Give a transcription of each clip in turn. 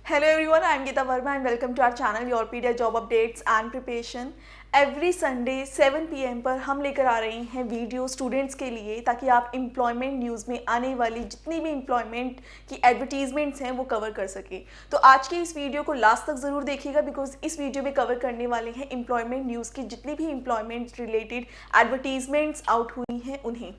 Hello everyone, I am Geeta Verma and welcome to our channel Yourpedia Job Updates and Preparation। Every Sunday 7 PM पर हम लेकर आ रहे हैं video students के लिए, ताकि आप एम्प्लॉयमेंट न्यूज़ में आने वाली जितनी भी एम्प्लॉयमेंट की एडवर्टीजमेंट्स हैं वो कवर कर सकें। तो आज के इस वीडियो को लास्ट तक ज़रूर देखिएगा, बिकॉज इस वीडियो में कवर करने वाले हैं एम्प्लॉयमेंट न्यूज़ की जितनी भी एम्प्लॉयमेंट रिलेटेड एडवर्टीजमेंट्स आउट हुई हैं उन्हें।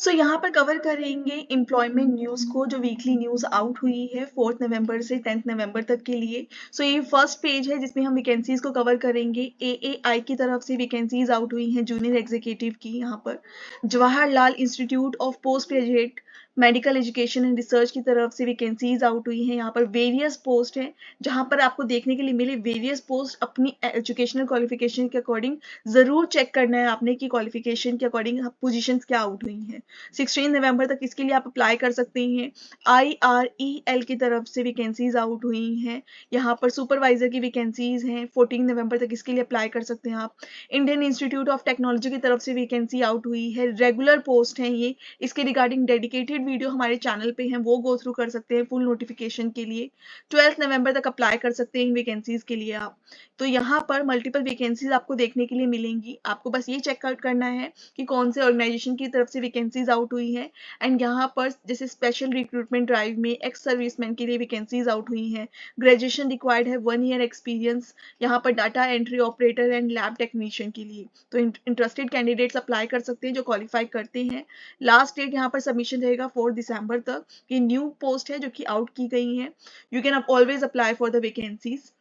यहाँ पर कवर करेंगे एम्प्लॉयमेंट न्यूज़ को, जो वीकली न्यूज़ आउट हुई है 4 नवंबर से 10 नवंबर तक के लिए। ये फर्स्ट पेज है जिसमें हम वैकेंसीज को कवर करेंगे। AAI की तरफ से वैकेंसीज आउट हुई हैं जूनियर एग्जीक्यूटिव की। यहाँ पर Jawaharlal institute of post graduate medical education and research की तरफ से वैकेंसीज आउट हुई हैं। यहाँ पर वेरियस पोस्ट हैं जहाँ पर आपको देखने के लिए मिले वेरियस पोस्ट। अपनी एजुकेशनल क्वालिफिकेशन के अकॉर्डिंग ज़रूर चेक करना है आपने कि क्वालिफिकेशन के अकॉर्डिंग पोजीशंस क्या आउट हुई हैं। 16 नवंबर तक इसके लिए आप अप्लाई कर सकते हैं। IREL की तरफ से वैकेंसीज आउट हुई हैं। यहाँ पर सुपरवाइजर की वैकेंसीज हैं। 14 नवंबर तक इसके लिए अप्लाई कर सकते हैं आप। इंडियन इंस्टीट्यूट ऑफ टेक्नोलॉजी की तरफ से वैकेंसी आउट हुई है। रेगुलर पोस्ट हैं ये। इसके रिगार्डिंग डेडिकेटेड वीडियो हमारे चैनल पे हैं, वो गो थ्रू कर सकते हैं फुल नोटिफिकेशन के लिए। 12 नवंबर तक अप्लाई कर सकते हैं इन वैकेंसीज के लिए आप। तो यहाँ पर मल्टीपल वैकेंसीज आपको देखने के लिए मिलेंगी। आपको बस ये चेक आउट करना है कि कौन से ऑर्गेनाइजेशन की तरफ से वैकेंसीज आउट हुई है। एंड यहाँ पर जैसे स्पेशल रिक्रूटमेंट ड्राइव में एक्स सर्विसमैन के लिए वैकेंसीज आउट हुई हैं। ग्रेजुएशन रिक्वायर्ड है, 1 ईयर एक्सपीरियंस। यहाँ पर data entry operator and lab technician के लिए। तो इंटरेस्टेड कैंडिडेट्स अप्लाई कर सकते हैं जो क्वालिफाई करते हैं। लास्ट डेट यहाँ पर सबमिशन रहेगा 4 दिसंबर तक। ये न्यू पोस्ट है जो कि आउट की गई है। You can always apply for the vacancies.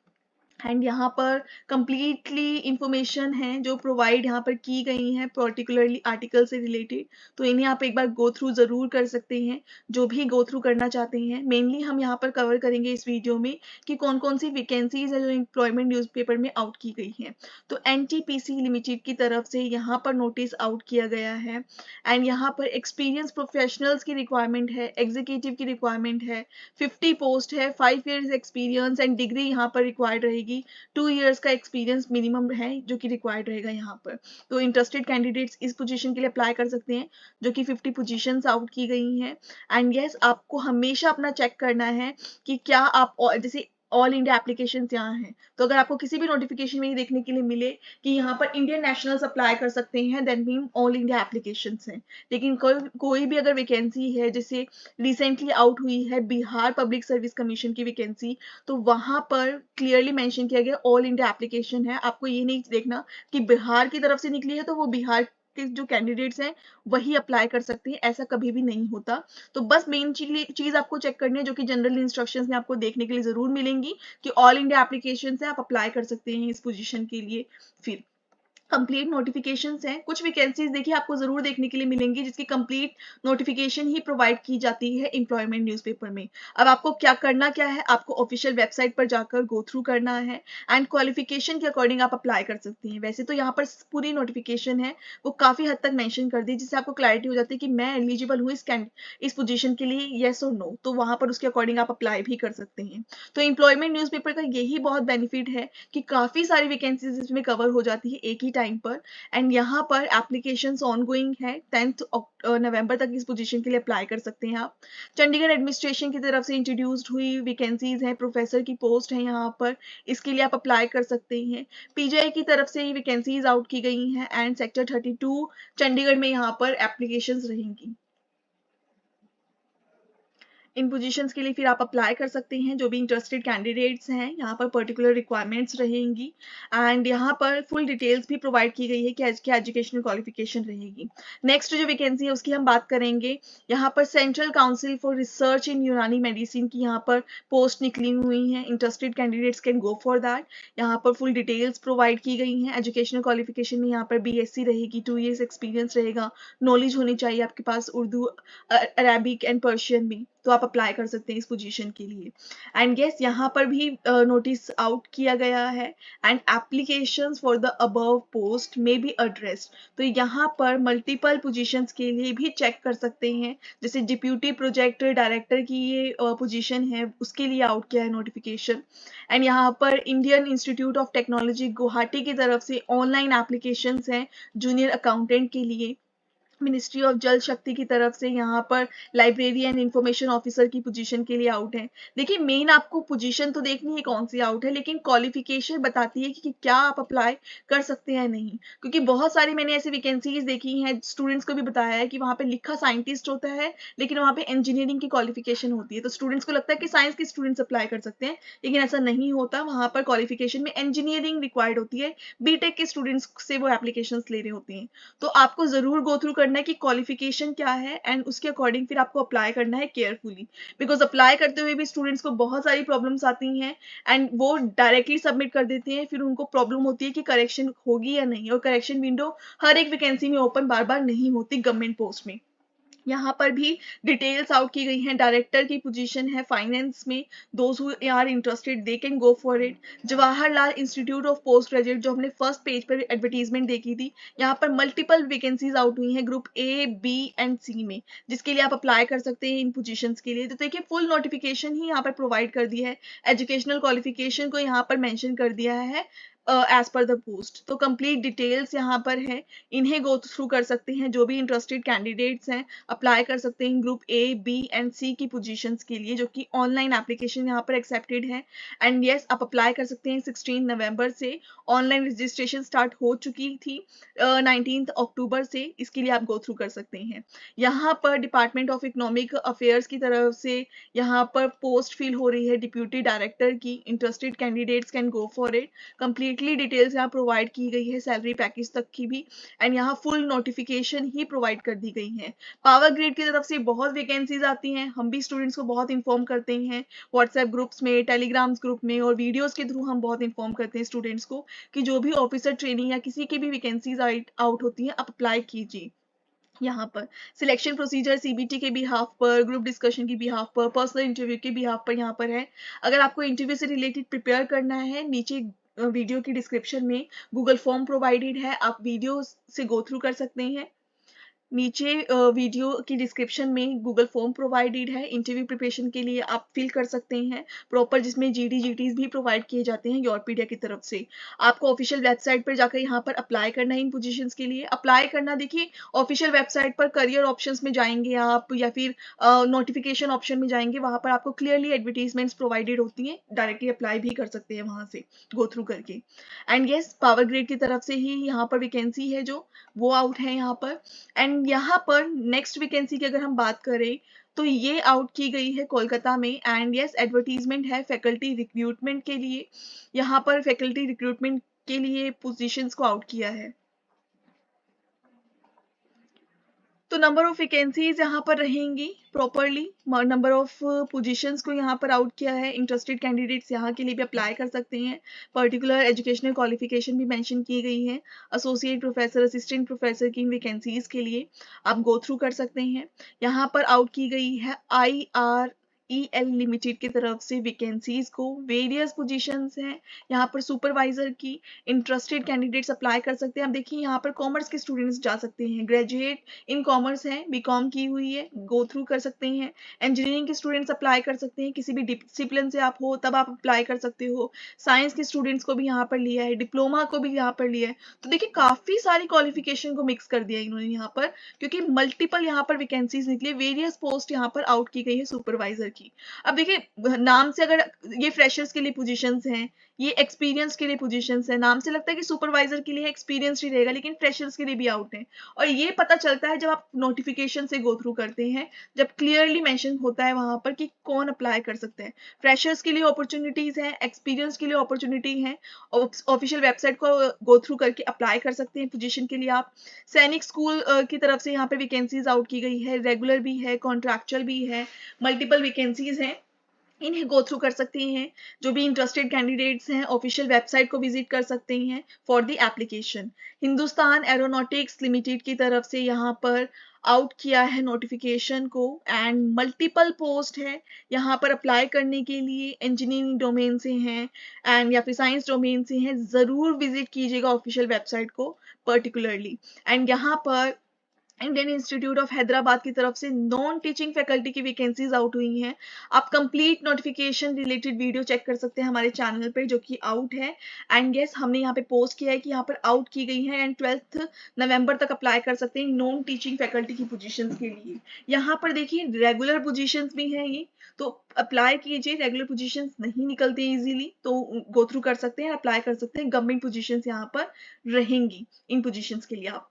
And यहाँ पर कंप्लीटली इंफॉर्मेशन है जो प्रोवाइड यहाँ पर की गई हैं पर्टिकुलरली आर्टिकल से रिलेटेड। तो इन्हें आप एक बार गो थ्रू ज़रूर कर सकते हैं, जो भी गो थ्रू करना चाहते हैं। मेनली हम यहाँ पर कवर करेंगे इस वीडियो में कि कौन कौन सी वैकेंसीज है जो एम्प्लॉयमेंट न्यूज़पेपर में आउट की गई हैं। तो NTPC लिमिटेड की तरफ से यहाँ पर नोटिस आउट किया गया है। एंड यहाँ पर एक्सपीरियंस प्रोफेशनल्स की रिक्वायरमेंट है, एग्जीक्यूटिव की रिक्वायरमेंट है। 50 पोस्ट है, 5 ईयर्स एक्सपीरियंस एंड डिग्री यहाँ पर रिक्वायर्ड रहेगी। 2 इयर्स का एक्सपीरियंस मिनिमम है जो कि रिक्वायर्ड रहेगा यहाँ पर। तो इंटरेस्टेड कैंडिडेट्स इस पोजीशन के लिए अप्लाई कर सकते हैं, जो कि 50 पोजीशंस आउट की गई हैं। एंड यस, आपको हमेशा अपना चेक करना है कि क्या आप जैसे ऑल इंडिया एप्लीकेशन यहाँ हैं। तो अगर आपको किसी भी नोटिफिकेशन में ये देखने के लिए मिले कि यहाँ पर इंडियन नेशनल्स अप्लाई कर सकते हैं, then mean all India applications हैं। लेकिन कोई भी अगर वैकेंसी है, जैसे रिसेंटली आउट हुई है बिहार पब्लिक सर्विस कमीशन की वैकेंसी, तो वहां पर क्लियरली मेंशन किया गया ऑल इंडिया एप्लीकेशन है। आपको ये नहीं देखना कि बिहार की तरफ से निकली है तो वो बिहार के जो कैंडिडेट्स हैं वही अप्लाई कर सकते हैं, ऐसा कभी भी नहीं होता। तो बस मेन चीज आपको चेक करनी है, जो कि जनरल इंस्ट्रक्शंस में आपको देखने के लिए जरूर मिलेंगी कि ऑल इंडिया एप्लीकेशन है, आप अप्लाई कर सकते हैं इस पोजीशन के लिए। फिर कंप्लीट नोटिफिकेशंस हैं। कुछ वैकेंसीज देखिए आपको जरूर देखने के लिए मिलेंगी जिसकी कंप्लीट नोटिफिकेशन ही प्रोवाइड की जाती है एम्प्लॉयमेंट न्यूज़पेपर में। अब आपको क्या है, आपको ऑफिशियल वेबसाइट पर जाकर गो थ्रू करना है एंड क्वालिफिकेशन के अकॉर्डिंग आप अप्लाई कर सकती हैं। वैसे तो यहाँ पर पूरी नोटिफिकेशन है वो काफी हद तक मेंशन कर दी, जिससे आपको क्लैरिटी हो जाती है कि मैं एलिजिबल हूँ इस पोजीशन के लिए, येस और नो। तो वहां पर उसके अकॉर्डिंग आप अप्लाई भी कर सकते हैं। तो एम्प्लॉयमेंट न्यूज़पेपर का यही बहुत बेनिफिट है कि काफी सारी वैकेंसीज इसमें कवर हो जाती है एक ही टाइम पर। एंड यहाँ पर एप्लीकेशंस ऑनगोइंग है। 10 नवंबर तक इस पोजीशन के लिए अप्लाई कर सकते हैं आप। चंडीगढ़ एडमिनिस्ट्रेशन की तरफ से इंट्रोड्यूस्ड हुई वैकेंसीज हैं, प्रोफेसर की पोस्ट है यहाँ पर, इसके लिए आप अप्लाई कर सकते हैं। PGI की तरफ से वैकेंसीज आउट की गई हैं एंड सेक्टर 32 चंडीगढ़ में यहाँ पर एप्लीकेशंस रहेंगी। इन पोजीशंस के लिए फिर आप अप्लाई कर सकते हैं, जो भी इंटरेस्टेड कैंडिडेट्स हैं। यहाँ पर पर्टिकुलर रिक्वायरमेंट्स रहेंगी एंड यहाँ पर फुल डिटेल्स भी प्रोवाइड की गई है कि क्या एजुकेशनल क्वालिफिकेशन रहेगी। नेक्स्ट जो वैकेंसी है उसकी हम बात करेंगे। यहाँ पर सेंट्रल काउंसिल फॉर रिसर्च इन यूनानी मेडिसिन की यहाँ पर पोस्ट निकली हुई हैं। Interested candidates can go for that. यहाँ पर फुल डिटेल्स प्रोवाइड की गई हैं। एजुकेशनल क्वालिफिकेशन में यहाँ पर BSc रहेगी, 2 ईयर्स एक्सपीरियंस रहेगा, नॉलेज होनी चाहिए आपके पास उर्दू, अरेबिक एंड पर्शियन में। तो आप अप्लाई कर सकते हैं इस पोजीशन के लिए। एंड यस, यहाँ पर भी नोटिस आउट किया गया है। And applications for the above post में बी एड्रेस्ड, तो यहाँ पर मल्टीपल पोजीशंस के लिए भी चेक कर सकते हैं। जैसे डिप्यूटी प्रोजेक्ट डायरेक्टर की ये पोजीशन है, उसके लिए आउट किया है नोटिफिकेशन। एंड यहाँ पर Indian institute of technology Guwahati की तरफ से ऑनलाइन एप्लीकेशंस हैं जूनियर अकाउंटेंट के लिए। मिनिस्ट्री ऑफ जल शक्ति की तरफ से यहाँ पर लाइब्रेरी एंड इंफॉर्मेशन ऑफिसर की पोजीशन के लिए आउट है। देखिए, मेन आपको पोजीशन तो देखनी है कौन सी आउट है, लेकिन क्वालिफिकेशन बताती है कि क्या आप अप्लाई कर सकते हैं नहीं। क्योंकि बहुत सारी मैंने ऐसी वैकेंसीज देखी हैं, स्टूडेंट्स को भी बताया है कि वहाँ पे लिखा साइंटिस्ट होता है, लेकिन वहाँ पे इंजीनियरिंग की क्वालिफिकेशन होती है। तो स्टूडेंट्स को लगता है कि साइंस के स्टूडेंट्स अप्लाई कर सकते हैं, लेकिन ऐसा नहीं होता। वहाँ पर क्वालिफिकेशन में इंजीनियरिंग रिक्वायर्ड होती है, बीटेक के स्टूडेंट्स से वो एप्लीकेशन ले रहे होते हैं। तो आपको जरूर गो थ्रू करना है कि क्वालिफिकेशन क्या है, एंड उसके अकॉर्डिंग फिर आपको अप्लाई करना है केयरफुली। बिकॉज अप्लाई करते हुए भी स्टूडेंट्स को बहुत सारी प्रॉब्लम्स आती हैं, एंड वो डायरेक्टली सबमिट कर देते हैं, फिर उनको प्रॉब्लम होती है कि करेक्शन होगी या नहीं। और करेक्शन विंडो हर एक वैकेंसी में ओपन बार बार नहीं होती गवर्नमेंट पोस्ट में। यहाँ पर भी डिटेल्स आउट की गई हैं। डायरेक्टर की पोजीशन है फाइनेंस में। Those who are interested they can go for it. Jawaharlal institute of post graduate, जो हमने फर्स्ट पेज पर एडवर्टीजमेंट देखी थी, यहाँ पर मल्टीपल वैकेंसीज आउट हुई हैं ग्रुप ए, बी एंड सी में, जिसके लिए आप अप्लाई कर सकते हैं इन पोजीशंस के लिए। तो देखिए, फुल नोटिफिकेशन ही यहाँ पर प्रोवाइड कर दिया है। एजुकेशनल क्वालिफिकेशन को यहाँ पर मेंशन कर दिया है एज पर द पोस्ट। तो कंप्लीट डिटेल्स यहाँ पर है, इन्हें गो थ्रू कर सकते हैं। जो भी इंटरेस्टेड कैंडिडेट्स हैं अप्लाई कर सकते हैं ग्रुप ए, बी एंड सी की पोजीशंस के लिए, जो कि ऑनलाइन एप्लीकेशन यहाँ पर एक्सेप्टेड है। एंड यस, आप अप्लाई कर सकते हैं 16 नवंबर से। ऑनलाइन रजिस्ट्रेशन स्टार्ट हो चुकी थी 19 अक्टूबर से। इसके लिए आप गो थ्रू कर सकते हैं। यहाँ पर डिपार्टमेंट ऑफ इकोनॉमिक अफेयर्स की तरफ से यहाँ पर पोस्ट फिल हो रही है डिप्यूटी डायरेक्टर की। Interested candidates can go for it. Completely details यहाँ प्रोवाइड की गई है, सैलरी पैकेज तक की भी, एंड यहाँ फुल नोटिफिकेशन ही प्रोवाइड कर दी गई है। पावर ग्रिड की तरफ से बहुत वैकेंसीज आती हैं, हम भी स्टूडेंट्स को बहुत इन्फॉर्म करते हैं व्हाट्सएप ग्रुप्स में, टेलीग्राम्स ग्रुप में, और वीडियोस के थ्रू हम बहुत इन्फॉर्म करते हैं स्टूडेंट्स को कि जो भी ऑफिसर ट्रेनिंग या किसी की भी वैकेंसीज आउट होती हैं, आप अप्लाई कीजिए। यहाँ पर सिलेक्शन प्रोसीजर सीबीटी के बिहाफ पर, ग्रुप डिस्कशन की बिहाफ पर, पर्सनल इंटरव्यू के बिहाफ पर यहाँ पर है। अगर आपको इंटरव्यू से रिलेटेड प्रिपेयर करना है, नीचे वीडियो की डिस्क्रिप्शन में गूगल फॉर्म प्रोवाइडेड है, आप वीडियो से गो थ्रू कर सकते हैं। नीचे वीडियो की डिस्क्रिप्शन में गूगल फॉर्म प्रोवाइडेड है, इंटरव्यू प्रिपरेशन के लिए आप फिल कर सकते हैं प्रॉपर, जिसमें जीडी जीटीज भी प्रोवाइड किए जाते हैं योरपीडिया की तरफ से। आपको ऑफिशियल वेबसाइट पर जाकर यहाँ पर अप्लाई करना है इन पोजीशंस के लिए। अप्लाई करना, देखिए, ऑफिशियल वेबसाइट पर करियर ऑप्शंस में जाएंगे आप, या फिर नोटिफिकेशन ऑप्शन में जाएंगे, वहां पर आपको क्लियरली एडवर्टीजमेंट्स प्रोवाइडेड होती हैं, डायरेक्टली अप्लाई भी कर सकते हैं वहां से गो थ्रू करके। एंड यस, पावर ग्रिड की तरफ से ही यहाँ पर वैकेंसी है जो वो आउट है यहाँ पर। एंड यहाँ पर नेक्स्ट वैकेंसी की अगर हम बात करें, तो ये आउट की गई है कोलकाता में। एंड यस, एडवर्टीजमेंट है फैकल्टी रिक्रूटमेंट के लिए। यहाँ पर फैकल्टी रिक्रूटमेंट के लिए पोजीशंस को आउट किया है। तो नंबर ऑफ वैकेंसीज यहाँ पर रहेंगी प्रॉपरली, नंबर ऑफ पोजीशंस को यहाँ पर आउट किया है। इंटरेस्टेड कैंडिडेट्स यहाँ के लिए भी अप्लाई कर सकते हैं। पर्टिकुलर एजुकेशनल क्वालिफिकेशन भी मेंशन की गई है। एसोसिएट प्रोफेसर, असिस्टेंट प्रोफेसर की वैकेंसीज के लिए आप गो थ्रू कर सकते हैं। यहाँ पर आउट की गई है IREL लिमिटेड की तरफ से वैकेंसीज को। वेरियस पोजीशंस हैं यहाँ पर सुपरवाइजर की। इंटरेस्टेड कैंडिडेट्स अप्लाई कर सकते हैं। अब देखिए, यहाँ पर कॉमर्स के स्टूडेंट्स जा सकते हैं, ग्रेजुएट इन कॉमर्स है, बीकॉम की हुई है, गो थ्रू कर सकते हैं। इंजीनियरिंग के स्टूडेंट्स अप्लाई कर सकते हैं, किसी भी डिसिप्लिन से आप हो तब आप अप्लाई कर सकते हो। साइंस के स्टूडेंट्स को भी यहाँ पर लिया है, डिप्लोमा को भी यहाँ पर लिया है। तो देखिए, काफी सारी क्वालिफिकेशन को मिक्स कर दिया इन्होंने यहाँ पर, क्योंकि मल्टीपल यहाँ पर वैकेंसीज निकली। वेरियस पोस्ट यहाँ पर आउट की गई है सुपरवाइजर की। अब देखिए, नाम से अगर ये फ्रेशर्स के लिए पोजीशंस हैं, ये एक्सपीरियंस के लिए पोजीशंस है, नाम से लगता है कि सुपरवाइजर के लिए एक्सपीरियंस ही रहेगा, लेकिन फ्रेशर्स के लिए भी आउट है। और ये पता चलता है जब आप नोटिफिकेशन से गो थ्रू करते हैं, जब क्लियरली मेंशन होता है वहां पर कि कौन अप्लाई कर सकते हैं। फ्रेशर्स के लिए अपॉर्चुनिटीज हैं, एक्सपीरियंस के लिए अपॉर्चुनिटी है। ऑफिशियल वेबसाइट को गो थ्रू करके अप्लाई कर सकते हैं पोजीशन के लिए आप। सैनिक स्कूल की तरफ से यहाँ पे वैकेंसीज आउट की गई है, रेगुलर भी है, कॉन्ट्रैक्चुअल भी है, मल्टीपल वैकेंसीज हैं। इन्हें गो थ्रू कर सकते हैं। जो भी इंटरेस्टेड कैंडिडेट्स हैं ऑफिशियल वेबसाइट को विजिट कर सकते हैं for the application. Hindustan aeronautics limited की तरफ से यहाँ पर आउट किया है नोटिफिकेशन को, एंड मल्टीपल पोस्ट है यहाँ पर अप्लाई करने के लिए। इंजीनियरिंग डोमेन से हैं एंड या फिर साइंस डोमेन से हैं, ज़रूर विजिट कीजिएगा ऑफिशियल वेबसाइट को पर्टिकुलरली। एंड यहाँ पर इंडियन इंस्टीट्यूट ऑफ हैदराबाद की तरफ से नॉन टीचिंग फैकल्टी की वैकेंसीज आउट हुई हैं। आप complete notification related video check कर सकते हैं हमारे चैनल पे, जो कि आउट है। एंड यस, हमने यहाँ पे पोस्ट किया है कि यहाँ पर आउट की गई है, एंड 12 नवंबर तक अप्लाई कर सकते हैं नॉन टीचिंग फैकल्टी की पोजीशंस के लिए। यहाँ पर देखिए रेगुलर पोजीशंस भी हैं ये, तो अप्लाई कीजिए। रेगुलर पोजीशंस नहीं निकलती इजीली, तो गो थ्रू कर सकते हैं, अप्लाई कर सकते हैं। गवर्नमेंट पोजीशंस यहाँ पर रहेंगी इन पोजीशंस के लिए। आप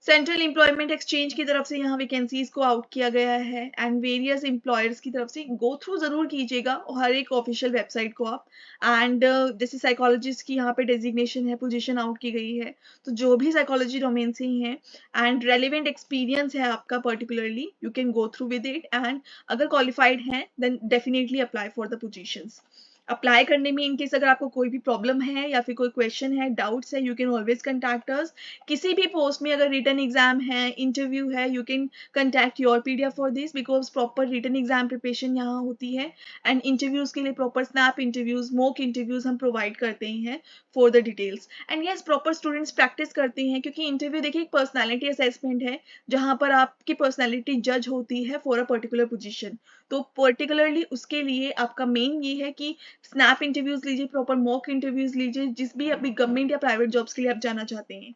सेंट्रल एम्प्लॉयमेंट एक्सचेंज की तरफ से यहाँ वैकेंसीज को आउट किया गया है, एंड वेरियस एम्प्लॉयर्स की तरफ से गो थ्रू जरूर कीजिएगा हर एक ऑफिशियल वेबसाइट को आप। एंड जैसे साइकोलॉजिस्ट की यहाँ पे डेजिग्नेशन है, पोजीशन आउट की गई है, तो जो भी साइकोलॉजी डोमेन से ही है एंड रेलिवेंट एक्सपीरियंस है आपका particularly, you can go through with it. And अगर क्वालिफाइड हैं then definitely apply for the positions. Apply करने में इनकेस अगर आपको कोई भी प्रॉब्लम है या फिर कोई क्वेश्चन है, डाउट्स है, you can always contact us. किसी भी पोस्ट में अगर रिटन एग्जाम है, इंटरव्यू है, you can contact your PDF for this, because proper written exam preparation यहाँ होती है। एंड इंटरव्यूज के लिए proper snap interviews, mock interviews हम प्रोवाइड करते हैं for the details. And yes, proper students practice करते हैं, क्योंकि इंटरव्यू देखिए एक पर्सनैलिटी असेसमेंट है, जहाँ पर आपकी पर्सनैलिटी जज होती है फॉर अ पर्टिकुलर पोजिशन। तो पर्टिकुलरली उसके लिए आपका मेन ये है कि स्नैप इंटरव्यूज लीजिए, प्रॉपर मॉक इंटरव्यूज लीजिए, जिस भी अभी गवर्नमेंट या प्राइवेट जॉब्स के लिए आप जाना चाहते हैं।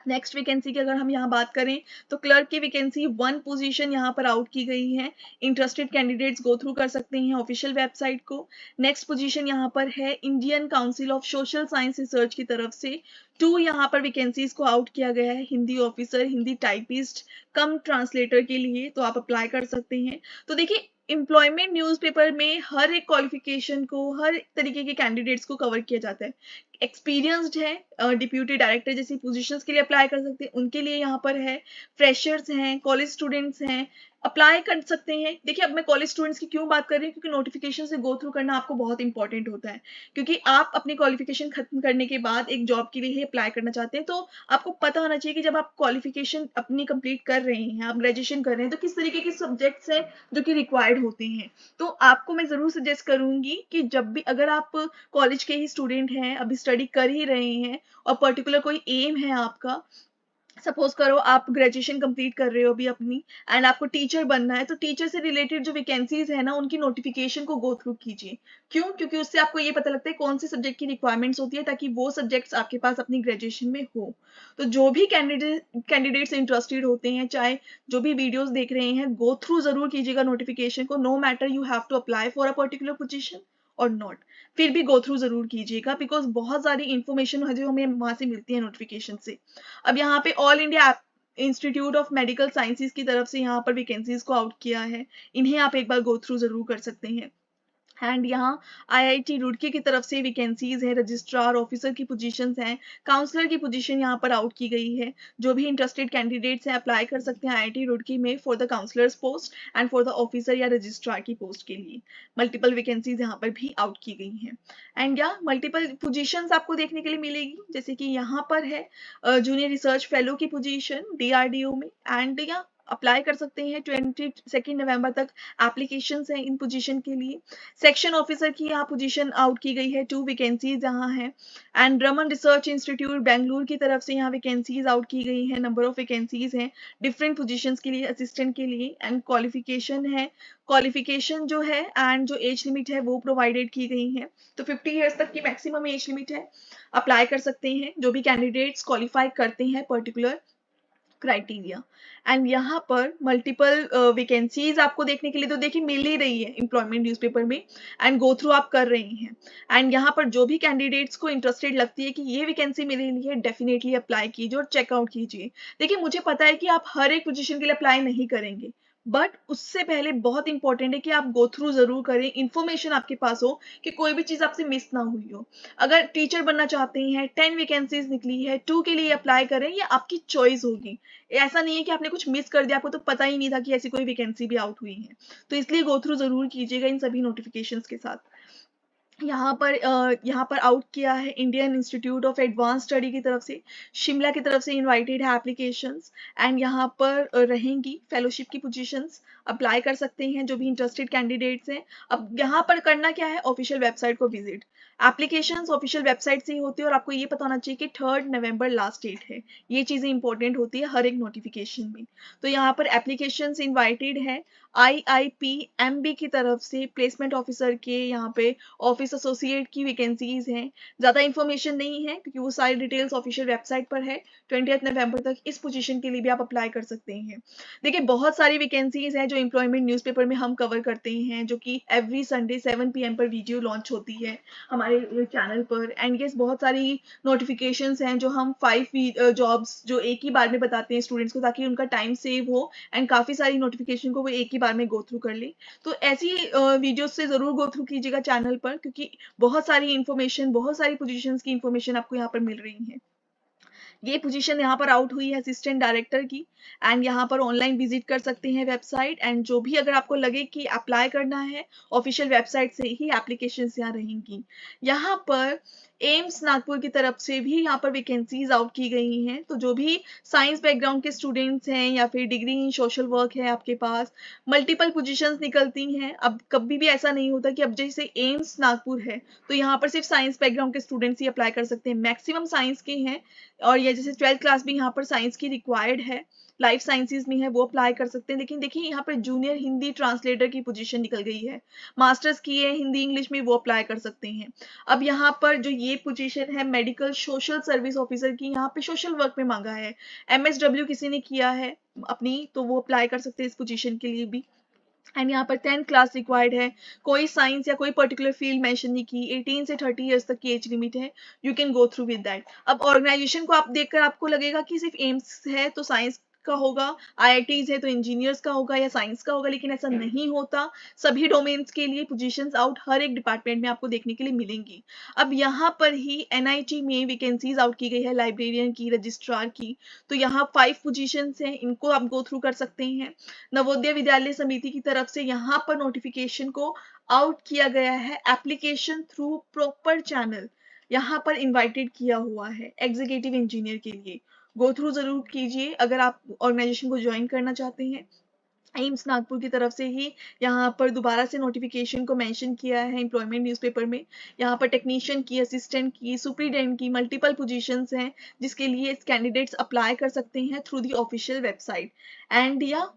नेक्स्ट वैकेंसी की अगर हम यहाँ बात करें तो क्लर्क की वैकेंसी 1 पोजीशन यहाँ पर आउट की गई है। इंटरेस्टेड कैंडिडेट्स गो थ्रू कर सकते हैं ऑफिशियल वेबसाइट को। नेक्स्ट पोजीशन यहाँ पर है Indian council of social science research की तरफ से 2 यहाँ पर वैकेंसीज को आउट किया गया है, Hindi officer, Hindi typist cum translator के लिए, तो आप अप्लाई कर सकते हैं। तो देखिए एम्प्लॉयमेंट न्यूज़पेपर में हर एक क्वालिफिकेशन को, हर तरीके के कैंडिडेट्स को कवर किया जाता है। एक्सपीरियंस्ड है डिप्यूटी डायरेक्टर जैसी पोजीशंस के लिए अप्लाई कर सकते हैं, उनके लिए यहाँ पर है। फ्रेशर्स हैं, कॉलेज स्टूडेंट्स हैं, अप्लाई कर सकते हैं। देखिए अब मैं कॉलेज स्टूडेंट्स की क्यों बात कर रही हूँ, क्योंकि नोटिफिकेशन से गो थ्रू करना आपको बहुत इंपॉर्टेंट होता है, क्योंकि आप अपनी क्वालिफिकेशन खत्म करने के बाद एक जॉब के लिए ही अप्लाई करना चाहते हैं। तो आपको पता होना चाहिए कि जब आप क्वालिफिकेशन अपनी कंप्लीट कर रहे हैं, आप ग्रेजुएशन कर रहे हैं, तो किस तरीके के सब्जेक्ट्स हैं जो कि रिक्वायर्ड होते हैं। तो आपको मैं जरूर सजेस्ट करूंगी कि जब भी अगर आप कॉलेज के ही स्टूडेंट हैं, अभी स्टडी कर ही रहे हैं और पर्टिकुलर कोई एम है आपका, सपोज करो आप ग्रेजुएशन कंप्लीट कर रहे हो अभी अपनी, एंड आपको टीचर बनना है, तो टीचर से रिलेटेड जो वैकेंसीज है ना, उनकी नोटिफिकेशन को गो थ्रू कीजिए। क्यों? क्योंकि उससे आपको ये पता लगता है कौन से सब्जेक्ट की रिक्वायरमेंट्स होती है, ताकि वो सब्जेक्ट्स आपके पास अपनी ग्रेजुएशन में हो। तो जो भी कैंडिडेट्स इंटरेस्टेड होते हैं, चाहे जो भी वीडियोस देख रहे हैं, गो थ्रू जरूर कीजिएगा नोटिफिकेशन को, no matter you have to apply for a particular position और नॉट, फिर भी गो थ्रू जरूर कीजिएगा, बिकॉज बहुत सारी इंफॉर्मेशन जो हमें वहां से मिलती है नोटिफिकेशन से। अब यहाँ पे all India institute of medical sciences की तरफ से यहाँ पर वैकेंसीज को आउट किया है, इन्हें आप एक बार गो थ्रू जरूर कर सकते हैं। एंड यहाँ आईआईटी रुड़की की तरफ से वैकेंसीज है, रजिस्ट्रार ऑफिसर की पोजीशंस हैं, काउंसलर की पोजीशन यहाँ पर आउट की गई है। जो भी इंटरेस्टेड कैंडिडेट्स हैं अप्लाई कर सकते हैं आईआईटी रुड़की में for the counsellors post and for the officer या रजिस्ट्रार की पोस्ट के लिए। मल्टीपल वैकेंसीज यहाँ पर भी आउट की गई हैं। एंड या मल्टीपल पोजीशंस आपको देखने के लिए मिलेगी, जैसे कि यहाँ पर है जूनियर रिसर्च फेलो की पोजीशन डीआरडीओ में, एंड या अप्लाई कर सकते हैं 22 नवंबर तक एप्लीकेशंस हैं इन पोजीशन के लिए। सेक्शन ऑफिसर की यहाँ पोजीशन आउट की गई है, 2 वैकेंसीज यहाँ है। And Raman research institute Bengaluru की तरफ से यहाँ वैकेंसीज आउट की गई है, नंबर ऑफ वैकेंसीज हैं डिफरेंट पोजीशंस के लिए, असिस्टेंट के लिए। एंड क्वालिफिकेशन है, क्वालिफिकेशन जो है एंड जो एज लिमिट है वो प्रोवाइडेड की गई है, तो 50 ईयर्स तक की मैक्सिमम एज लिमिट है। अप्लाई कर सकते हैं जो भी कैंडिडेट्स क्वालिफाई करते हैं पर्टिकुलर क्राइटेरिया। एंड यहाँ पर मल्टीपल वैकेंसीज आपको देखने के लिए तो देखिए मिल ही रही है एम्प्लॉयमेंट न्यूज़पेपर में, एंड गो थ्रू आप कर रहे हैं। एंड यहाँ पर जो भी कैंडिडेट्स को इंटरेस्टेड लगती है कि ये वैकेंसी मिल रही है, डेफिनेटली अप्लाई कीजिए और चेकआउट कीजिए। देखिए मुझे पता है कि आप हर एक पोजीशन के लिए अप्लाई नहीं करेंगे, बट उससे पहले बहुत इंपॉर्टेंट है कि आप गो थ्रू जरूर करें, इंफॉर्मेशन आपके पास हो कि कोई भी चीज आपसे मिस ना हुई हो। अगर टीचर बनना चाहते हैं, 10 वैकेंसीज निकली है, 2 के लिए अप्लाई करें, ये आपकी चॉइस होगी। ऐसा नहीं है कि आपने कुछ मिस कर दिया, आपको तो पता ही नहीं था कि ऐसी कोई वैकेंसी भी आउट हुई है। तो इसलिए गो थ्रू जरूर कीजिएगा इन सभी नोटिफिकेशंस के साथ। यहाँ पर आउट किया है Indian institute of advance study की तरफ से, शिमला की तरफ से इनवाइटेड है एप्लीकेशंस। एंड यहाँ पर रहेंगी फेलोशिप की पोजीशंस, अप्लाई कर सकते हैं जो भी इंटरेस्टेड कैंडिडेट्स हैं। अब यहाँ पर करना क्या है, ऑफिशियल वेबसाइट को विजिट। एप्लीकेशंस ऑफिशियल वेबसाइट से ही होती है, और आपको ये पता होना चाहिए कि 3 नवंबर लास्ट डेट है। ये चीज़ें इंपॉर्टेंट होती है हर एक नोटिफिकेशन में। तो यहाँ पर एप्लीकेशंस इनवाइटेड है IIPMB की तरफ से, प्लेसमेंट ऑफिसर के यहाँ पे ऑफिस एसोसिएट की वैकेंसीज हैं। ज़्यादा इन्फॉर्मेशन नहीं है क्योंकि वो सारी डिटेल्स ऑफिशियल वेबसाइट पर है। 20 नवंबर तक इस पोजीशन के लिए भी आप अप्लाई कर सकते हैं। देखिए बहुत सारी वैकेंसीज हैं जो एम्प्लॉयमेंट न्यूज़पेपर में हम कवर करते हैं, जो कि एवरी संडे 7 PM पर वीडियो लॉन्च होती है हमारे चैनल पर। एंड यस, बहुत सारी नोटिफिकेशंस हैं जो हम 5 जॉब्स जो एक ही बार में बताते हैं स्टूडेंट्स को, ताकि उनका टाइम सेव हो एंड काफ़ी सारी नोटिफिकेशन को वो एक ही बार में गो थ्रू कर ले। तो ऐसी वीडियोस से ज़रूर गो थ्रू कीजिएगा चैनल पर, क्योंकि बहुत सारी इन्फॉर्मेशन, बहुत सारी पोजीशंस की इन्फॉर्मेशन आपको यहाँ पर मिल रही है। ये पोजीशन यहाँ पर आउट हुई है असिस्टेंट डायरेक्टर की। एंड यहाँ पर ऑनलाइन विजिट कर सकते हैं वेबसाइट। एंड जो भी अगर आपको लगे कि अप्लाई करना है, ऑफिशियल वेबसाइट से ही एप्लीकेशन यहाँ रहेंगी। यहाँ पर एम्स नागपुर की तरफ से भी यहाँ पर वैकेंसीज आउट की गई हैं। तो जो भी साइंस बैकग्राउंड के स्टूडेंट्स हैं या फिर डिग्री इन सोशल वर्क है आपके पास, मल्टीपल पोजीशंस निकलती हैं। अब कभी भी ऐसा नहीं होता कि अब जैसे एम्स नागपुर है तो यहाँ पर सिर्फ साइंस बैकग्राउंड के स्टूडेंट्स ही अप्लाई कर सकते हैं, मैक्सिमम साइंस के हैं। और ये जैसे 12th क्लास भी यहाँ पर साइंस की रिक्वायर्ड है, लाइफ साइंसेज में है, वो अप्लाई कर सकते हैं। लेकिन देखिए यहाँ पर जूनियर हिंदी ट्रांसलेटर की पोजीशन निकल गई है, मास्टर्स की है हिंदी इंग्लिश में, वो अप्लाई कर सकते हैं। अब यहाँ पर जो ये पोजीशन है मेडिकल सोशल सर्विस ऑफिसर की, यहाँ पे सोशल वर्क में मांगा है, MSW किसी ने किया है अपनी, तो वो अप्लाई कर सकते हैं इस पोजीशन के लिए भी। एंड यहाँ पर 10th क्लास रिक्वायर्ड है, कोई साइंस या कोई पर्टिकुलर फील्ड मेंशन नहीं की, 18 से 30 इयर्स तक की एज लिमिट है, you can go through with that. अब ऑर्गेनाइजेशन को आप देखकर आपको लगेगा कि सिर्फ एम्स है तो साइंस का होगा, IITs है तो इंजीनियर्स का होगा या साइंस का होगा, लेकिन ऐसा नहीं होता। सभी डोमेन्स के लिए पोजीशंस आउट हर एक डिपार्टमेंट में आपको देखने के लिए मिलेंगी। अब यहाँ पर ही NIT में वैकेंसीज आउट की गई है, लाइब्रेरियन की, रजिस्ट्रार की। तो यहाँ 5 पोजीशंस हैं, इनको आप गो थ्रू कर सकते हैं। नवोदय विद्यालय समिति की तरफ से यहाँ पर नोटिफिकेशन को आउट किया गया है, एप्लीकेशन थ्रू प्रॉपर चैनल यहाँ पर इनवाइटेड किया हुआ है एग्जीक्यूटिव इंजीनियर के लिए। गो थ्रू जरूर कीजिए अगर आप ऑर्गेनाइजेशन को ज्वाइन करना चाहते हैं। एम्स नागपुर की तरफ से ही यहाँ पर दोबारा से नोटिफिकेशन को मेंशन किया है एम्प्लॉयमेंट न्यूज़पेपर में। यहाँ पर टेक्नीशियन की, असिस्टेंट की, सुपरिटेंडेंट की मल्टीपल पोजीशंस हैं, जिसके लिए कैंडिडेट्स अप्लाई कर सकते हैं through the official website. And या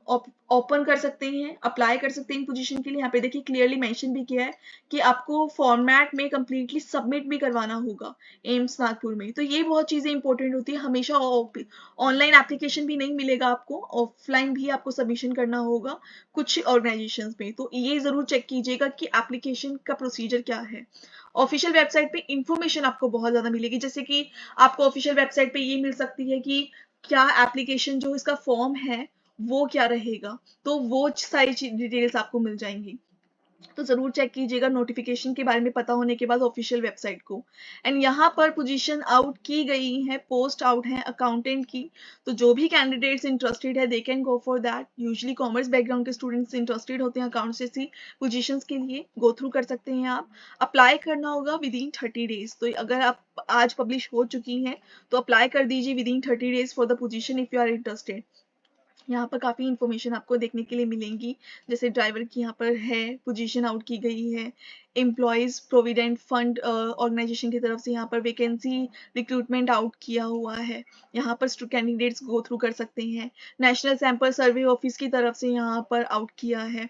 ओपन कर सकते हैं, अप्लाई कर सकते हैं इन पोजीशन के लिए। यहाँ पे देखिए क्लियरली मेंशन भी किया है कि आपको फॉर्मेट में कंप्लीटली सबमिट भी करवाना होगा एम्स नागपुर में। तो ये बहुत चीज़ें इंपॉर्टेंट होती है, हमेशा ऑनलाइन एप्लीकेशन भी नहीं मिलेगा आपको, ऑफलाइन भी आपको सबमिशन करना होगा कुछ ऑर्गेनाइजेशंस में। तो ये जरूर चेक कीजिएगा कि एप्लीकेशन का प्रोसीजर क्या है। ऑफिशियल वेबसाइट पे इंफॉर्मेशन आपको बहुत ज्यादा मिलेगी, जैसे कि आपको ऑफिशियल वेबसाइट पे ये मिल सकती है कि क्या एप्लीकेशन जो इसका फॉर्म है वो क्या रहेगा, तो वो सारी डिटेल्स आपको मिल जाएंगी। तो जरूर चेक कीजिएगा नोटिफिकेशन के बारे में पता होने के बाद ऑफिशियल वेबसाइट को। एंड यहाँ पर पोजीशन आउट की गई है, पोस्ट आउट है अकाउंटेंट की। तो जो भी कैंडिडेट्स इंटरेस्टेड है दे can go for that. Usually commerce background के स्टूडेंट्स इंटरेस्टेड होते हैं अकाउंट्स जैसी पोजीशंस के लिए, गो थ्रू कर सकते हैं आप। अप्लाई करना होगा विद इन 30 डेज। तो अगर आप आज पब्लिश हो चुकी हैं तो अप्लाई कर दीजिए within 30 days for the position if you are interested. यहाँ पर काफ़ी इन्फॉर्मेशन आपको देखने के लिए मिलेंगी, जैसे ड्राइवर की यहाँ पर है पोजीशन आउट की गई है। एम्प्लॉयज़ प्रोविडेंट फंड ऑर्गेनाइजेशन की तरफ से यहाँ पर वैकेंसी रिक्रूटमेंट आउट किया हुआ है, यहाँ पर कैंडिडेट्स गो थ्रू कर सकते हैं। नेशनल सैंपल सर्वे ऑफिस की तरफ से यहाँ पर आउट किया है,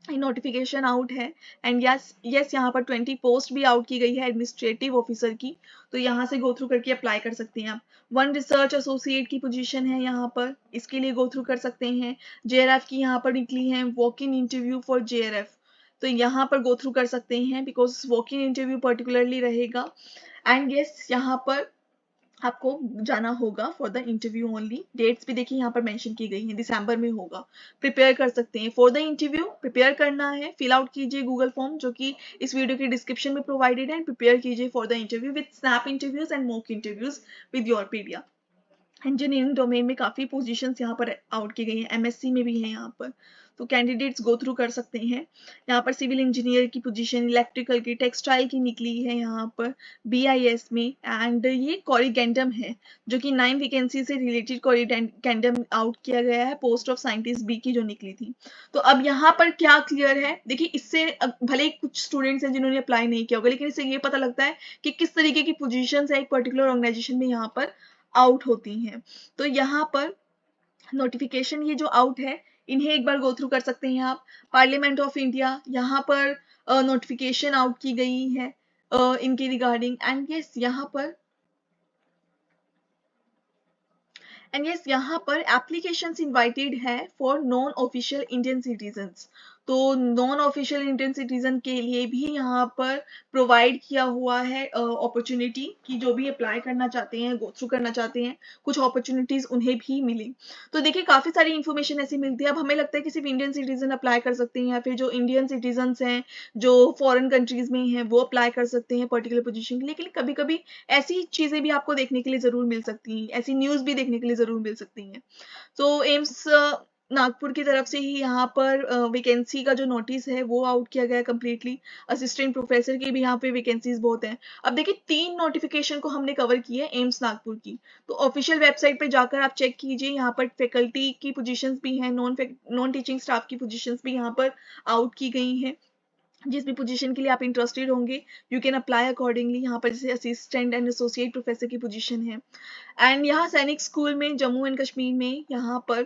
नोटिफिकेशन आउट है। एंड यस यहाँ पर 20 पोस्ट भी आउट की गई है एडमिनिस्ट्रेटिव ऑफिसर की। तो यहाँ से गो थ्रू करके अप्लाई कर सकते हैं आप। 1 रिसर्च एसोसिएट की पोजीशन है यहाँ पर, इसके लिए गो थ्रू कर सकते हैं। JRF की यहाँ पर निकली है walk in interview for JRF, तो यहाँ पर गो थ्रू कर सकते हैं because walk in interview particularly रहेगा। एंड यस यहाँ पर आपको जाना होगा for the interview only. Dates भी देखिए यहाँ पर मेंशन की गई हैं, दिसंबर में होगा। प्रिपेयर कर सकते हैं फॉर द इंटरव्यू, प्रिपेयर करना है, फिल आउट कीजिए गूगल फॉर्म जो कि इस वीडियो के डिस्क्रिप्शन में प्रोवाइडेड है, प्रिपेयर कीजिए for the interview with snap interviews and mock interviews with Yourpedia. Engineering domain में काफ़ी पोजीशंस यहाँ पर आउट की गई हैं, एमएससी में भी हैं यहाँ पर, तो कैंडिडेट्स गो थ्रू कर सकते हैं। यहाँ पर सिविल इंजीनियर की पोजीशन, इलेक्ट्रिकल की, टेक्सटाइल की निकली है यहाँ पर बीआईएस में, एंड ये कॉरिगेंडम है जो कि 9 वैकेंसी से रिलेटेड कॉरिगेंडम आउट किया गया है, पोस्ट ऑफ साइंटिस्ट बी की जो निकली थी। तो अब यहाँ पर क्या क्लियर है, देखिए इससे भले ही कुछ स्टूडेंट्स हैं जिन्होंने अप्लाई नहीं किया होगा, लेकिन इससे ये पता लगता है कि किस तरीके की पोजीशंस है एक पर्टिकुलर ऑर्गेनाइजेशन में यहाँ पर आउट होती हैं। तो यहाँ पर नोटिफिकेशन ये जो आउट है, इन्हें एक बार गो थ्रू कर सकते हैं आप। पार्लियामेंट ऑफ इंडिया, यहाँ पर नोटिफिकेशन आउट की गई है इनके रिगार्डिंग, एंड यस यहाँ पर एप्लीकेशंस इनवाइटेड है for non official Indian citizens. तो नॉन ऑफिशियल इंडियन सिटीजन के लिए भी यहाँ पर प्रोवाइड किया हुआ है अपॉर्चुनिटी कि जो भी अप्लाई करना चाहते हैं, गो थ्रू करना चाहते हैं, कुछ अपॉर्चुनिटीज उन्हें भी मिली। तो देखिए काफी सारी इन्फॉर्मेशन ऐसी मिलती है। अब हमें लगता है कि सिर्फ इंडियन सिटीजन अप्लाई कर सकते हैं, या फिर जो इंडियन सिटीजन्स हैं जो फॉरेन कंट्रीज में हैं वो अप्लाई कर सकते हैं पर्टिकुलर पोजीशन के लिए। लेकिन कभी कभी ऐसी चीजें भी आपको देखने के लिए जरूर मिल सकती हैं, ऐसी न्यूज भी देखने के लिए जरूर मिल सकती हैं। तो एम्स नागपुर की तरफ से ही यहाँ पर वैकेंसी का जो नोटिस है वो आउट किया गया है कम्प्लीटली। असिस्टेंट प्रोफेसर की भी यहाँ पे वैकेंसीज बहुत हैं। अब देखिए 3 नोटिफिकेशन को हमने कवर की है एम्स नागपुर की। तो ऑफिशियल वेबसाइट पे जाकर आप चेक कीजिए, यहाँ पर फैकल्टी की पोजीशंस भी हैं, नॉन टीचिंग स्टाफ की पोजीशंस भी यहाँ पर आउट की गई हैं। जिस भी पोजीशन के लिए आप इंटरेस्टेड होंगे यू कैन अप्लाई अकॉर्डिंगली। यहाँ पर जैसे असिस्टेंट एंड एसोसिएट प्रोफेसर की पोजीशन है। एंड यहाँ सैनिक स्कूल में जम्मू एंड कश्मीर में यहाँ पर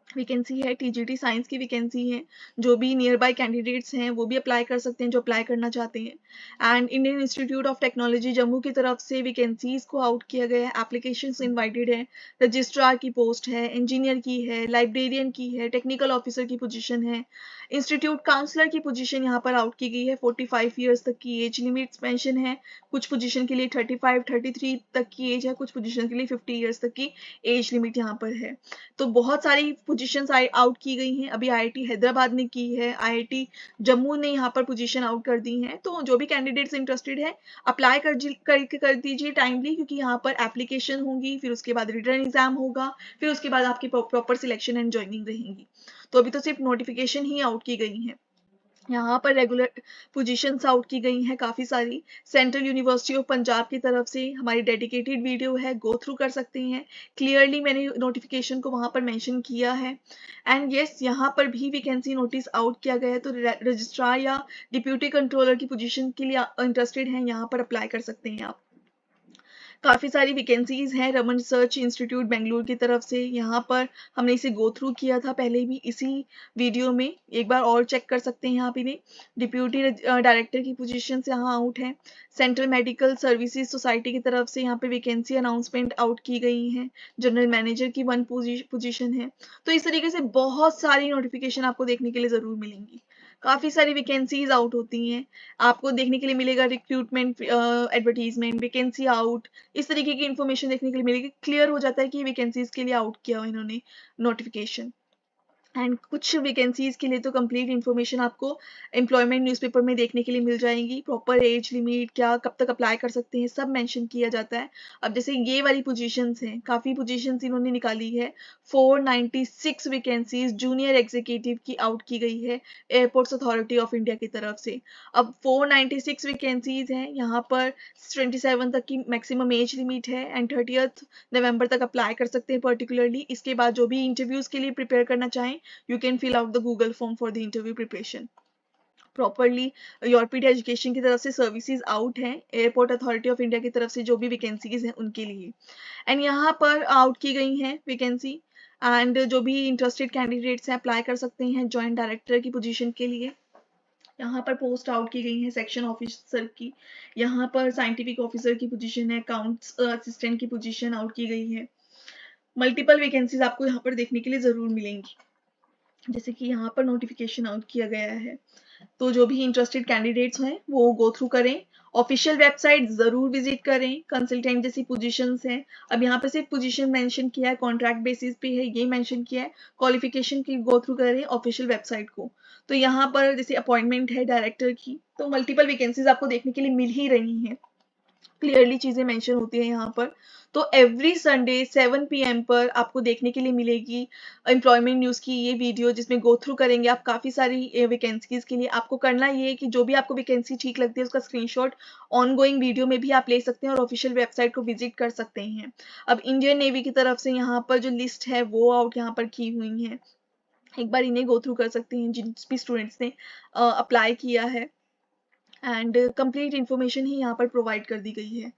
वैकेंसी है, टीजीटी साइंस की वैकेंसी है। जो भी नियर बाय कैंडिडेट्स हैं वो भी अप्लाई कर सकते हैं जो अप्लाई करना चाहते हैं। And Indian institute of technology Jammu की तरफ से वैकेंसीज को आउट किया गया है, एप्लीकेशंस इनवाइटेड है। रजिस्ट्रार की पोस्ट है, इंजीनियर की है, लाइब्रेरियन की है, टेक्निकल ऑफिसर की पोजीशन है। इंस्टीट्यूट काउंसलर की पोजीशन यहाँ पर आउट की गई है। 45 ईयर्स तक की एज लिमिट्स मेंशन है। कुछ पोजीशन के लिए 35 33 तक की एज है, कुछ पोजीशन के लिए 50 ईयर्स तक की एज लिमिट यहाँ पर है। तो बहुत सारी पोजीशंस आउट की गई हैं। अभी आईआईटी हैदराबाद ने की है, आईआईटी जम्मू ने यहाँ पर पोजीशन आउट कर दी है। तो जो भी कैंडिडेट्स इंटरेस्टेड है अप्लाई कर दीजिए टाइमली, क्योंकि यहाँ पर एप्लीकेशन होंगी, फिर उसके बाद रिटर्न एग्जाम होगा, फिर उसके बाद आपकी प्रॉपर सिलेक्शन एंड ज्वाइनिंग रहेंगी। तो अभी तो सिर्फ नोटिफिकेशन ही आउट की गई है। यहाँ पर रेगुलर पोजीशंस आउट की गई हैं काफ़ी सारी। सेंट्रल यूनिवर्सिटी ऑफ पंजाब की तरफ से हमारी डेडिकेटेड वीडियो है, गो थ्रू कर सकते हैं। क्लियरली मैंने नोटिफिकेशन को वहाँ पर मेंशन किया है। एंड यस यहाँ पर भी वैकेंसी नोटिस आउट किया गया है। तो रजिस्ट्रार या डिप्यूटी कंट्रोलर की पोजीशन के लिए इंटरेस्टेड हैं यहाँ पर अप्लाई कर सकते हैं आप। काफ़ी सारी वैकेंसीज हैं रमन रिसर्च इंस्टीट्यूट बेंगलुरु की तरफ से। यहाँ पर हमने इसे गो थ्रू किया था पहले भी इसी वीडियो में, एक बार और चेक कर सकते हैं आप इन्हें। डिप्यूटी डायरेक्टर की पोजीशन से यहाँ आउट है। सेंट्रल मेडिकल सर्विसेज सोसाइटी की तरफ से यहाँ पे वैकेंसी अनाउंसमेंट आउट की गई हैं। जनरल मैनेजर की 1 पोजीशन है। तो इस तरीके से बहुत सारी नोटिफिकेशन आपको देखने के लिए ज़रूर मिलेंगी। काफ़ी सारी वैकेंसीज आउट होती हैं। आपको देखने के लिए मिलेगा रिक्रूटमेंट एडवर्टीजमेंट, वैकेंसी आउट, इस तरीके की इन्फॉर्मेशन देखने के लिए मिलेगी। क्लियर हो जाता है कि वैकेंसीज के लिए आउट किया हुआ इन्होंने नोटिफिकेशन। एंड कुछ वैकेंसीज के लिए तो कंप्लीट इन्फॉर्मेशन आपको एम्प्लॉयमेंट न्यूज़पेपर में देखने के लिए मिल जाएंगी। प्रॉपर एज लिमिट, क्या कब तक अप्लाई कर सकते हैं, सब मेंशन किया जाता है। अब जैसे ये वाली पोजीशंस हैं, काफ़ी पोजीशंस इन्होंने निकाली है। 496 वैकेंसीज जूनियर एग्जीक्यूटिव की आउट की गई है एयरपोर्ट्स अथॉरिटी ऑफ इंडिया की तरफ से। अब 496 वैकेंसीज हैं, यहाँ पर 27 तक की मैक्सिमम एज लिमिट है एंड 30 नवंबर तक अप्लाई कर सकते हैं पर्टिकुलरली। इसके बाद जो भी इंटरव्यूज़ के लिए प्रिपेयर करना चाहें you can fill out the Google form for the interview preparation properly. Europedia education की तरफ से सर्विसेज आउट हैं, एयरपोर्ट अथॉरिटी ऑफ इंडिया की तरफ से जो भी वैकेंसीज हैं उनके लिए। एंड यहाँ पर आउट की गई हैं वैकेंसी। एंड जो भी इंटरेस्टेड कैंडिडेट्स हैं अप्लाई कर सकते हैं जॉइंट डायरेक्टर की पोजीशन के लिए। यहाँ पर पोस्ट आउट की गई है सेक्शन ऑफिसर की। यहाँ पर साइंटिफिक ऑफिसर की पोजीशन है, अकाउंट्स असिस्टेंट की पोजीशन आउट की गई है। मल्टीपल वैकेंसीज आपको यहाँ पर देखने के लिए ज़रूर मिलेंगी। जैसे कि यहाँ पर नोटिफिकेशन आउट किया गया है, तो जो भी इंटरेस्टेड कैंडिडेट्स हैं वो गो थ्रू करें। ऑफिशियल वेबसाइट ज़रूर विजिट करें। कंसल्टेंट जैसी पोजीशंस हैं, अब यहाँ पे सिर्फ पोजीशन मेंशन किया है, कॉन्ट्रैक्ट बेसिस पे है ये मेंशन किया है। क्वालिफिकेशन की गो थ्रू करें ऑफिशियल वेबसाइट को। तो यहाँ पर जैसे अपॉइंटमेंट है डायरेक्टर की, तो मल्टीपल वैकेंसीज आपको देखने के लिए मिल ही रही हैं, क्लियरली चीजें मेंशन होती हैं यहाँ पर। तो एवरी संडे 7 PM पर आपको देखने के लिए मिलेगी एम्प्लॉयमेंट न्यूज़ की ये वीडियो, जिसमें गो थ्रू करेंगे आप काफ़ी सारी वैकेंसीज के लिए। आपको करना ये है कि जो भी आपको वैकेंसी ठीक लगती है उसका स्क्रीनशॉट ऑन गोइंग वीडियो में भी आप ले सकते हैं और ऑफिशियल वेबसाइट को विजिट कर सकते हैं। अब इंडियन नेवी की तरफ से यहाँ पर जो लिस्ट है वो आउट यहाँ पर की हुई है, एक बार इन्हें गो थ्रू कर सकते हैं जिन भी स्टूडेंट्स ने अप्लाई किया है, एंड कंप्लीट इन्फॉर्मेशन ही यहाँ पर प्रोवाइड कर दी गई है।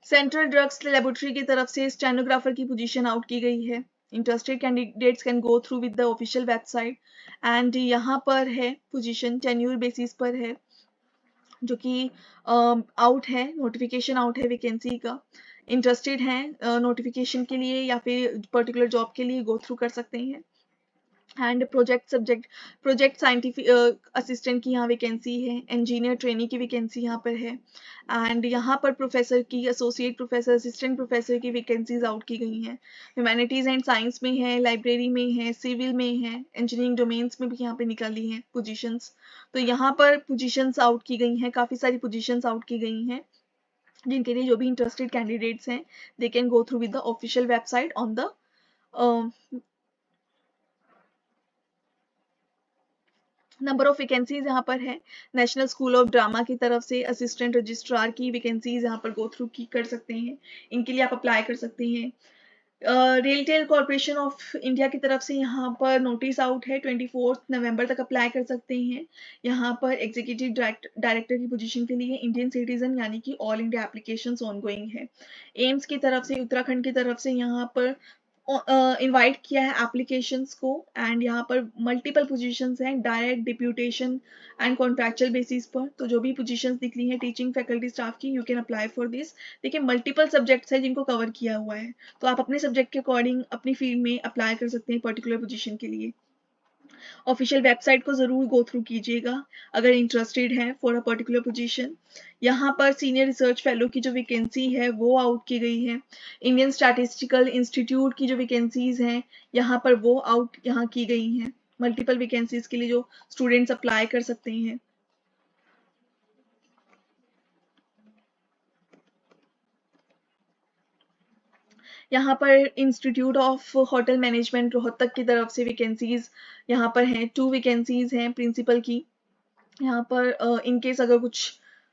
सेंट्रल ड्रग्स लेबोरेटरी की तरफ से स्टेनोग्राफर की पोजीशन आउट की गई है। Interested candidates can go through with the official website, and यहाँ पर है पोजीशन टेन्यूर बेसिस पर है, जो कि आउट है, नोटिफिकेशन आउट है वैकेंसी का। इंटरेस्टेड हैं नोटिफिकेशन के लिए या फिर पर्टिकुलर जॉब के लिए गो थ्रू कर सकते हैं। एंड प्रोजेक्ट साइंटिफिक असिस्टेंट की यहाँ वैकेंसी है, इंजीनियर ट्रेनी की वैकेंसी यहाँ पर है, एंड यहाँ पर प्रोफेसर की, एसोसिएट प्रोफेसर, असिस्टेंट प्रोफेसर की वैकेंसीज आउट की गई हैं। ह्यूमैनिटीज़ एंड साइंस में है, लाइब्रेरी में है, सिविल में है, इंजीनियरिंग डोमेन्स में भी यहाँ पे निकाली हैं पोजीशंस। तो यहाँ पर पोजीशंस आउट की गई हैं, काफ़ी सारी पोजीशंस आउट की गई हैं, जिनके लिए जो भी इंटरेस्टेड कैंडिडेट्स हैं दे can go through with the official website on the number of vacancies यहाँ पर है। नेशनल स्कूल ऑफ ड्रामा की तरफ से असिस्टेंट रजिस्ट्रार की वैकेंसीज यहाँ पर गो थ्रू की कर सकते हैं, इनके लिए आप अप्लाई कर सकते हैं। रेलटेल कॉरपोरेशन ऑफ इंडिया की तरफ से यहाँ पर नोटिस आउट है, 24 नवंबर तक अप्लाई कर सकते हैं। यहाँ पर एग्जीक्यूटिव डायरेक्टर की पोजीशन के लिए इंडियन सिटीजन यानी कि ऑल इंडिया एप्लीकेशंस ऑनगोइंग है। एम्स की तरफ से, उत्तराखंड की तरफ से यहाँ पर इनवाइट किया है एप्लीकेशंस को, एंड यहाँ पर मल्टीपल पोजीशंस हैं, direct, deputation and contractual basis पर। तो जो भी पोजीशंस निकली हैं टीचिंग फैकल्टी स्टाफ की, you can apply for this. देखिए मल्टीपल सब्जेक्ट्स हैं जिनको कवर किया हुआ है, तो आप अपने सब्जेक्ट के अकॉर्डिंग अपनी फील्ड में अप्लाई कर सकते हैं पर्टिकुलर पोजीशन के लिए। ऑफिशियल वेबसाइट को ज़रूर गो थ्रू कीजिएगा अगर इंटरेस्टेड हैं फॉर अ पर्टिकुलर पोजीशन। यहाँ पर सीनियर रिसर्च फेलो की जो वैकेंसी है वो आउट की गई है। इंडियन स्टैटिस्टिकल इंस्टीट्यूट की जो वैकेंसीज हैं यहाँ पर वो आउट यहाँ की गई हैं, मल्टीपल वैकेंसीज के लिए जो स्टूडेंट्स अप्लाई कर सकते हैं। यहाँ पर institute of hotel management Rohtak की तरफ से वैकेंसीज यहाँ पर हैं, 2 वैकेंसीज हैं प्रिंसिपल की। यहाँ पर इन केस अगर कुछ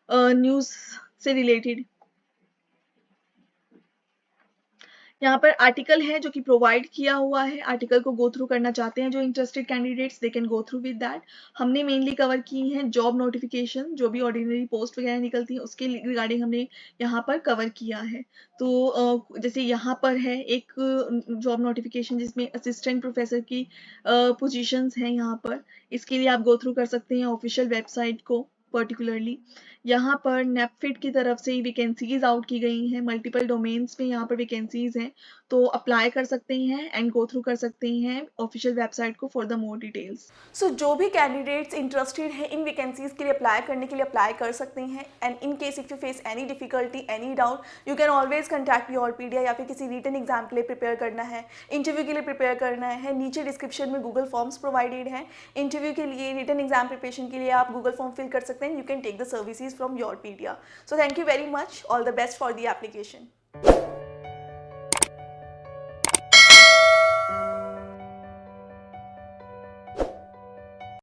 न्यूज़ से रिलेटेड यहाँ पर आर्टिकल है जो कि प्रोवाइड किया हुआ है, आर्टिकल को गो थ्रू करना चाहते हैं जो interested candidates, they can go through with that. हमने मेनली कवर की हैं जॉब नोटिफिकेशन, जो भी ऑर्डिनरी पोस्ट वगैरह निकलती है उसके रिगार्डिंग हमने यहाँ पर कवर किया है। तो जैसे यहाँ पर है एक जॉब नोटिफिकेशन जिसमें असिस्टेंट प्रोफेसर की पोजीशंस हैं यहाँ पर, इसके लिए आप गो थ्रू कर सकते हैं ऑफिशियल वेबसाइट को पर्टिकुलरली। यहाँ पर नेपफिट की तरफ से वैकेंसीज आउट की गई हैं, मल्टीपल डोमेन्स में यहाँ पर वैकेंसीज हैं, तो अप्लाई कर सकते हैं एंड गो थ्रू कर सकते हैं ऑफिशियल वेबसाइट को फॉर द मोर डिटेल्स। सो जो भी कैंडिडेट्स इंटरेस्टेड हैं इन वैकेंसीज के लिए अप्लाई करने के लिए अप्लाई कर सकते हैं, and in case if you face any difficulty, any doubt, you can always contact Yourpedia, या फिर किसी रिटन एग्जाम के लिए प्रिपेयर करना है, इंटरव्यू के लिए प्रिपेयर करना है, नीचे डिस्क्रिप्शन में गूगल फॉर्म्स प्रोवाइडेड हैं। इंटरव्यू के लिए, रिटन एग्जाम प्रिपरेशन के लिए आप गूगल फॉर्म फिल कर सकते हैं, you can take the services from Yourpedia. So thank you very much. All the best for the application.